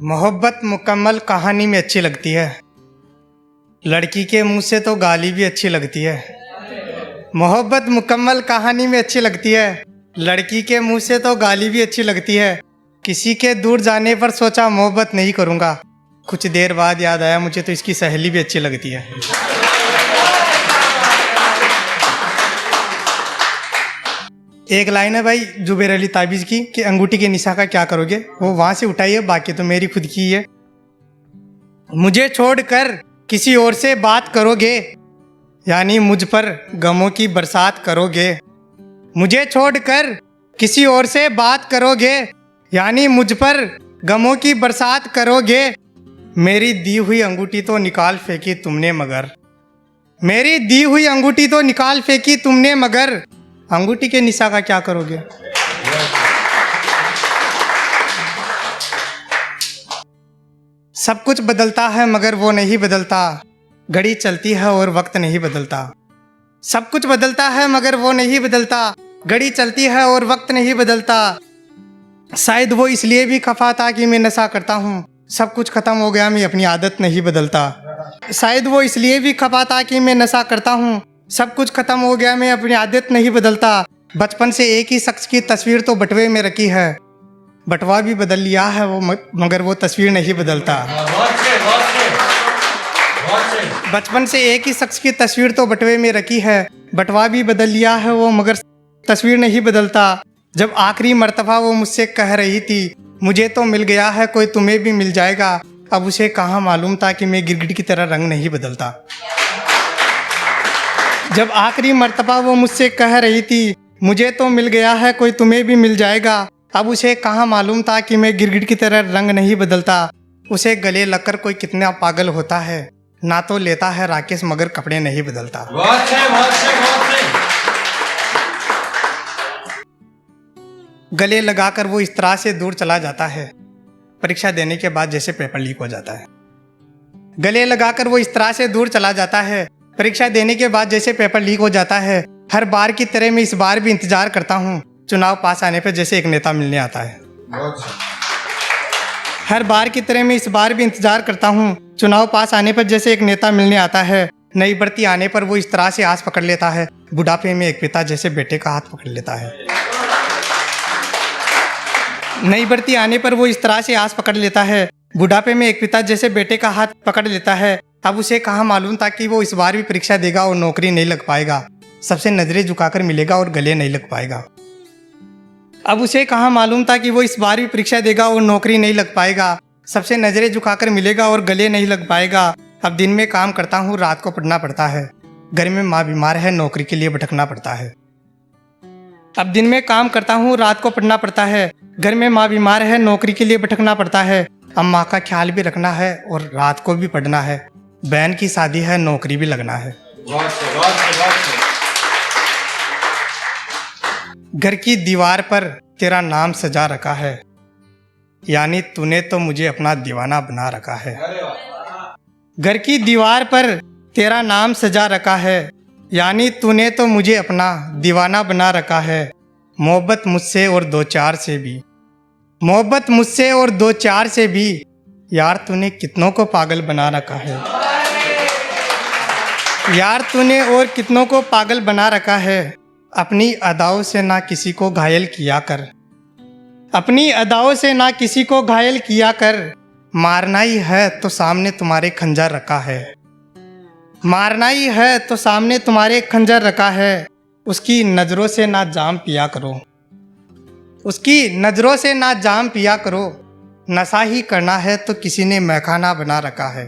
मोहब्बत मुकम्मल कहानी में अच्छी लगती है। लड़की के मुंह से तो गाली भी अच्छी लगती है। मोहब्बत मुकम्मल कहानी में अच्छी लगती है। लड़की के मुंह से तो गाली भी अच्छी लगती है। किसी के दूर जाने पर सोचा मोहब्बत नहीं करूँगा, कुछ देर बाद याद आया मुझे तो इसकी सहेली भी अच्छी लगती है। एक लाइन है भाई जुबैर अली ताबिज़ की कि अंगूठी के निशा का क्या करोगे, वो वहाँ से उठाइए, बाकी तो मेरी खुद की है। मुझे छोड़कर किसी और से बात करोगे, यानी मुझ पर गमों की बरसात करोगे। मुझे छोड़कर किसी और से बात करोगे, यानी मुझ पर गमों की बरसात करोगे। मेरी दी हुई अंगूठी तो निकाल फेंकी तुमने मगर, मेरी दी हुई अंगूठी तो निकाल फेंकी तुमने मगर, अंगूठी के निशा का क्या करोगे। सब कुछ बदलता है मगर वो नहीं बदलता, घड़ी चलती है और वक्त नहीं बदलता। सब कुछ बदलता है मगर वो नहीं बदलता, घड़ी चलती है और वक्त नहीं बदलता। शायद वो इसलिए भी खफा था कि मैं नशा करता हूँ, सब कुछ खत्म हो गया, मैं अपनी आदत नहीं बदलता। शायद वो इसलिए भी खफा था कि मैं नशा करता हूँ, सब कुछ खत्म हो गया, मैं अपनी आदत नहीं बदलता। बचपन से एक ही शख्स की तस्वीर तो बटवे में रखी है, बटवा भी बदल लिया है वो मगर वो तस्वीर नहीं बदलता। बचपन से एक ही शख्स की तस्वीर तो बटवे में रखी है, बटवा भी बदल लिया है वो मगर तस्वीर नहीं बदलता। जब आखिरी मर्तबा वो मुझसे कह रही थी मुझे तो मिल गया है कोई तुम्हें भी मिल जाएगा, अब उसे कहाँ मालूम था कि मैं गिरगिट की तरह रंग नहीं बदलता। जब आखिरी मर्तबा वो मुझसे कह रही थी मुझे तो मिल गया है कोई तुम्हें भी मिल जाएगा, अब उसे कहाँ मालूम था कि मैं गिरगिट की तरह रंग नहीं बदलता। उसे गले लगकर कोई कितना पागल होता है, ना तो लेता है राकेश मगर कपड़े नहीं बदलता। गले लगाकर वो इस तरह से दूर चला जाता है, परीक्षा देने के बाद जैसे पेपर लीक हो जाता है। गले लगाकर वो इस तरह से दूर चला जाता है, परीक्षा देने के बाद जैसे पेपर लीक हो जाता है। हर बार की तरह मैं इस बार भी इंतजार करता हूँ, चुनाव पास आने पर जैसे एक नेता मिलने आता है। हर बार की तरह मैं इस बार भी इंतजार करता हूँ, चुनाव पास आने पर जैसे एक नेता मिलने आता है। नई भर्ती आने पर वो इस तरह से आस पकड़ लेता है, बुढ़ापे में एक पिता जैसे बेटे का हाथ पकड़ लेता है। नई भर्ती आने पर वो इस तरह से आस पकड़ लेता है, बुढ़ापे में एक पिता जैसे बेटे का हाथ पकड़ लेता है। अब उसे कहाँ मालूम था कि वो इस बार भी परीक्षा देगा और नौकरी नहीं लग पाएगा, सबसे नजरें झुकाकर मिलेगा और गले नहीं लग पाएगा। अब उसे कहाँ मालूम था कि वो इस बार भी परीक्षा देगा और नौकरी नहीं लग पाएगा, सबसे नजरें झुकाकर मिलेगा और गले नहीं लग पाएगा। अब दिन में काम करता हूँ, रात को पढ़ना पड़ता है, घर में माँ बीमार है, नौकरी के लिए भटकना पड़ता है। अब दिन में काम करता हूँ, रात को पढ़ना पड़ता है, घर में माँ बीमार है, नौकरी के लिए भटकना पड़ता है। अब माँ का ख्याल भी रखना है और रात को भी पढ़ना है, बहन की शादी है, नौकरी भी लगना है। घर की दीवार पर तेरा नाम सजा रखा है, यानी तूने तो मुझे अपना दीवाना बना रखा है। घर की दीवार पर तेरा नाम सजा रखा है, यानी तूने तो मुझे अपना दीवाना बना रखा है। मोहब्बत मुझसे और दो चार से भी, मोहब्बत मुझसे और दो चार से भी, यार तूने कितनों को पागल बना रखा है। यार तूने और कितनों को पागल बना रखा है। अपनी अदाओं से ना किसी को घायल किया कर, अपनी अदाओं से ना किसी को घायल किया कर। मारना ही है तो सामने तुम्हारे खंजर रखा है, मारना ही है तो सामने तुम्हारे खंजर रखा है। उसकी नज़रों से ना जाम पिया करो, उसकी नज़रों से ना जाम पिया करो। नशा ही करना है तो किसी ने मैखाना बना रखा है,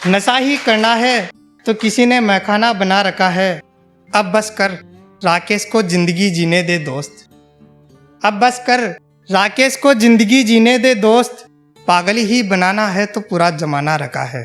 नशा ही करना है तो किसी ने मैखाना बना रखा है। अब बस कर राकेश को ज़िंदगी जीने दे दोस्त, अब बस कर राकेश को ज़िंदगी जीने दे दोस्त। पागल ही बनाना है तो पूरा जमाना रखा है।